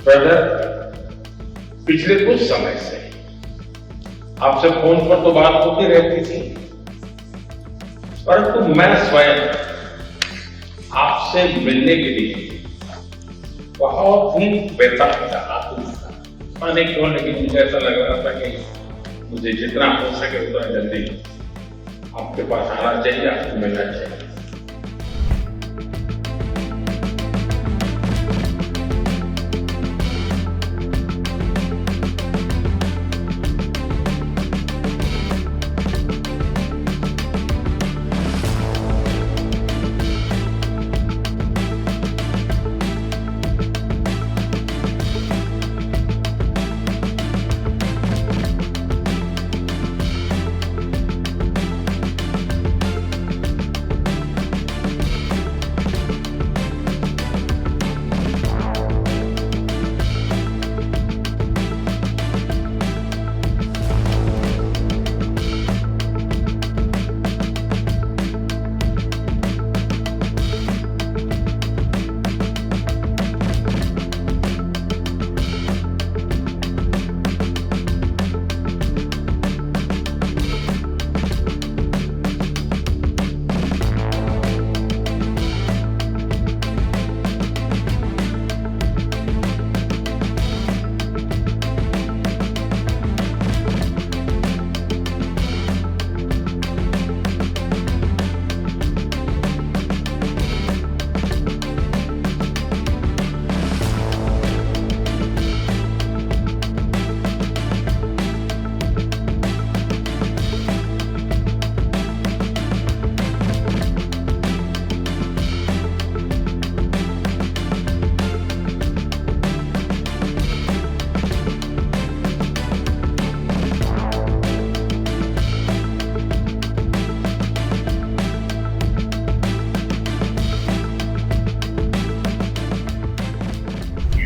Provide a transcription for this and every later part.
Brother, पिछले कुछ समय से आपसे फोन पर तो बात होती रहती थी, परंतु मैं स्वयं आपसे मिलने के लिए बहुत ही बेताब था, आतुर था। पता नहीं क्यों, लेकिन मुझे ऐसा लग रहा था कि मुझे जितना हो सके उतना जल्दी आपके पास आना चाहिए, आपको मिलना चाहिए।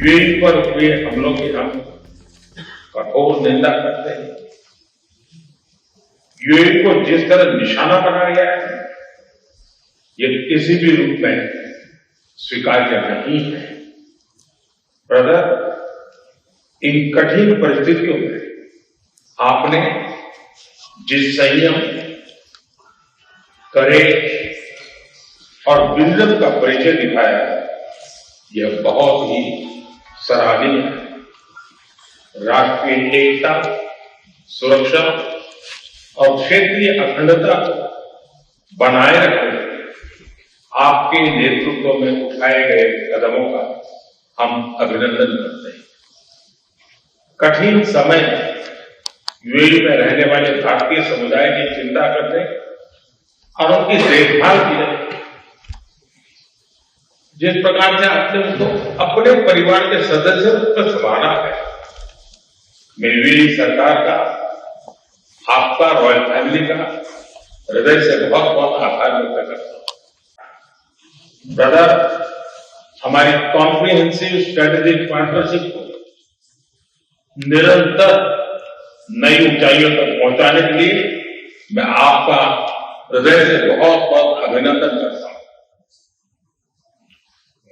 यूएई पर हुए हमलों की हम कठोर निंदा करते हैं। यूएई को जिस तरह निशाना बनाया गया है, ये किसी भी रूप में स्वीकार्य नहीं है। ब्रदर, इन कठिन परिस्थितियों में आपने जिस संयम, करेज और विजडम का परिचय दिखाया, यह बहुत ही सराहनीय है। राष्ट्रीय एकता, सुरक्षा और क्षेत्रीय अखंडता को बनाए रखने आपके नेतृत्व में उठाए गए कदमों का हम अभिनंदन करते हैं। कठिन समय में यूएई में रहने वाले भारतीय समुदाय की चिंता करने और उनकी देखभाल की, जिस प्रकार से आपने उनको अपने परिवार के सदस्य पर संभाला है, मैं यूएई सरकार का, आपका, रॉयल फैमिली का हृदय से बहुत बहुत आभार व्यक्त करता हूं। ब्रदर, हमारी कॉम्प्रिहेंसिव स्ट्रेटेजिक पार्टनरशिप को निरंतर नई ऊंचाइयों तक पहुंचाने के लिए मैं आपका हृदय से बहुत बहुत अभिनंदन करता हूं।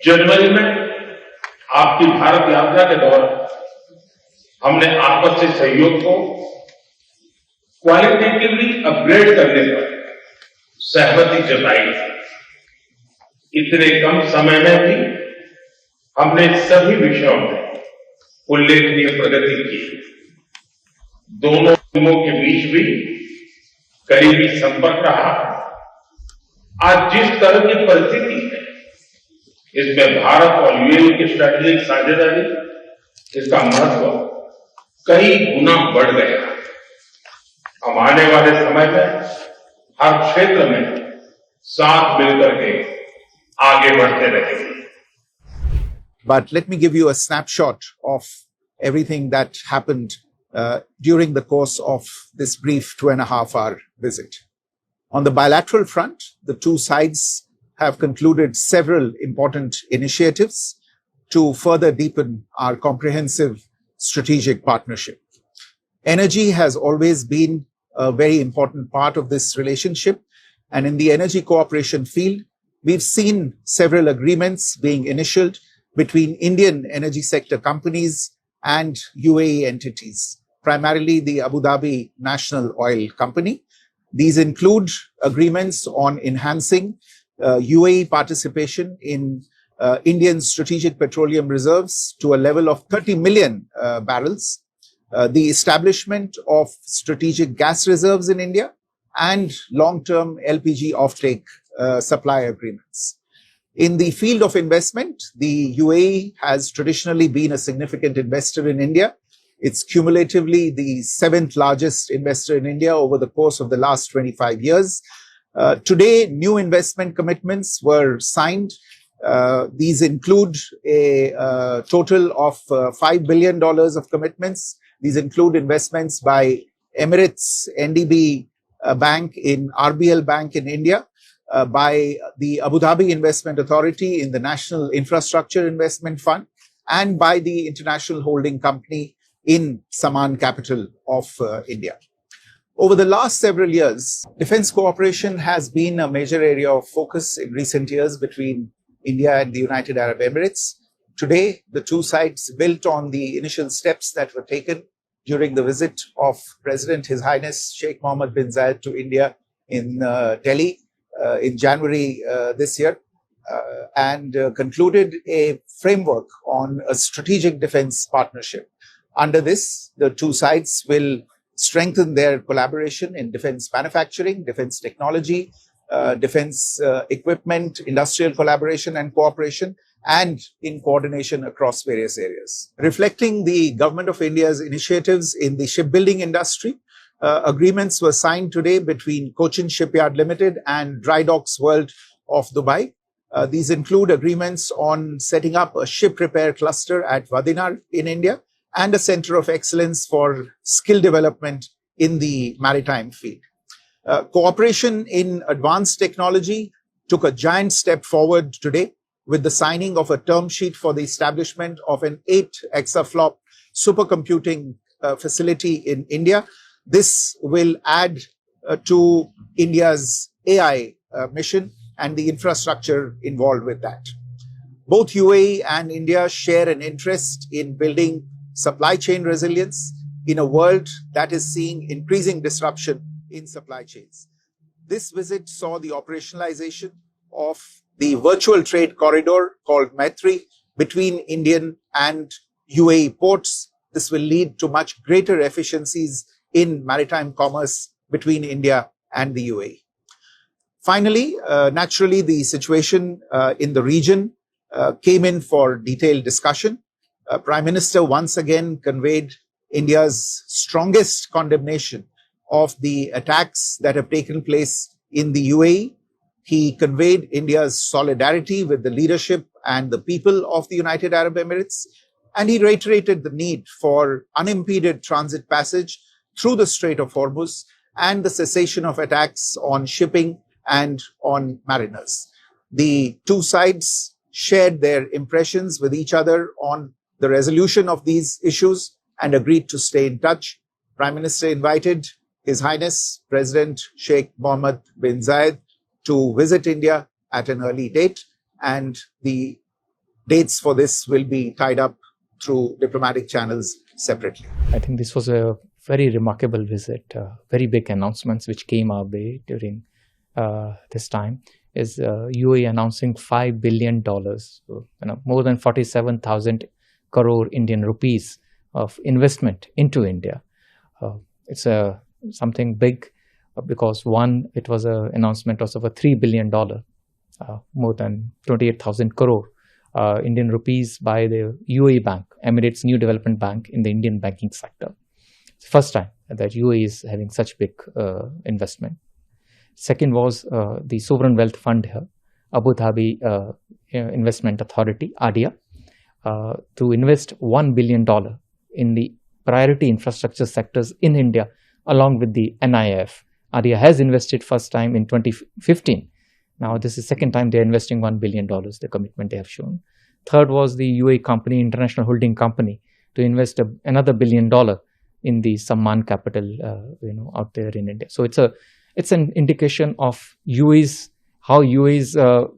जनवरी में आपकी भारत यात्रा के दौरान हमने आपसी सहयोग को क्वालिटेटिवली अपग्रेड करने पर सहमति जताई। इतने कम समय में भी हमने सभी विषयों में उल्लेखनीय प्रगति की। दोनों टीमों के बीच भी करीबी संपर्क रहा। आज जिस तरह की परिस्थिति है, इसमें भारत और यूएई की स्ट्रेटेजिक साझेदारी, इसका महत्व कई गुना बढ़ गया। हम आने वाले समय में हर क्षेत्र में साथ मिलकर के आगे बढ़ते रहेंगे। But let me give you a snapshot of everything that happened during the course of this brief 2.5-hour visit. On the bilateral front, the two sides have concluded several important initiatives to further deepen our comprehensive strategic partnership. Energy has always been a very important part of this relationship, and in the energy cooperation field, we've seen several agreements being initialed between Indian energy sector companies and UAE entities, primarily the Abu Dhabi National Oil Company. These include agreements on enhancing UAE participation in Indian strategic petroleum reserves to a level of 30 million barrels, the establishment of strategic gas reserves in India, and long-term LPG offtake supply agreements. In the field of investment, the UAE has traditionally been a significant investor in India. It's cumulatively the 7th largest investor in India over the course of the last 25 years. Today, new investment commitments were signed. These include a total of $5 billion of commitments. These include investments by Emirates NDB Bank in RBL Bank in India, by the Abu Dhabi Investment Authority in the National Infrastructure Investment Fund, and by the International Holding Company in Saman capital of India. Over the last several years, defense cooperation has been a major area of focus in recent years between India and the United Arab Emirates. Today, the two sides built on the initial steps that were taken during the visit of President His Highness Sheikh Mohammed bin Zayed to India in Delhi in January this year, and concluded a framework on a strategic defense partnership. Under this, the two sides will strengthen their collaboration in defense manufacturing, defense technology, defense equipment, industrial collaboration and cooperation, and in coordination across various areas. Reflecting the Government of India's initiatives in the shipbuilding industry, agreements were signed today between Cochin Shipyard Limited and Dry Docks World of Dubai. These include agreements on setting up a ship repair cluster at Vadinar in India and a center of excellence for skill development in the maritime field. Cooperation in advanced technology took a giant step forward today with the signing of a term sheet for the establishment of an 8 exaflop supercomputing facility in India. This will add to India's AI mission and the infrastructure involved with that. Both UAE and India share an interest in building supply chain resilience in a world that is seeing increasing disruption in supply chains. This visit saw the operationalization of the virtual trade corridor called Maitri between Indian and UAE ports. This will lead to much greater efficiencies in maritime commerce between India and the UAE. Finally, naturally, the situation in the region came in for detailed discussion. Prime Minister once again conveyed India's strongest condemnation of the attacks that have taken place in the UAE. He conveyed India's solidarity with the leadership and the people of the United Arab Emirates, and he reiterated the need for unimpeded transit passage through the Strait of Hormuz and the cessation of attacks on shipping and on mariners. The two sides shared their impressions with each other on the resolution of these issues and agreed to stay in touch. Prime Minister invited His Highness President Sheikh Mohammed bin Zayed to visit India at an early date, and the dates for this will be tied up through diplomatic channels separately. I think this was a very remarkable visit. Very big announcements which came our way during this time is UAE announcing $5 billion, so, more than 47,000 crore Indian rupees of investment into India. It's something big because one, it was an announcement of a $3 billion, more than 28,000 crore Indian rupees by the UAE Bank, Emirates New Development Bank in the Indian banking sector. It's the first time that UAE is having such big investment. Second was the Sovereign Wealth Fund here, Abu Dhabi Investment Authority, ADIA, to invest $1 billion in the priority infrastructure sectors in India, along with the NIF. ADIA has invested first time in 2015. Now this is second time they are investing $1 billion, the commitment they have shown. Third was the UAE company, International Holding Company, to invest another $1 billion in the Saman capital, out there in India. So it's an indication of how UAE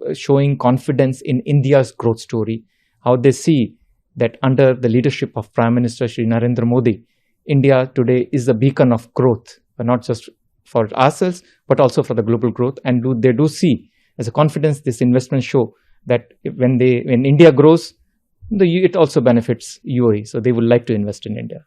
is showing confidence in India's growth story how they see that under the leadership of Prime Minister Shri Narendra Modi, India today is a beacon of growth, not just for ourselves, but also for the global growth. And they do see as a confidence this investment show that when India grows, it also benefits UAE. So they would like to invest in India.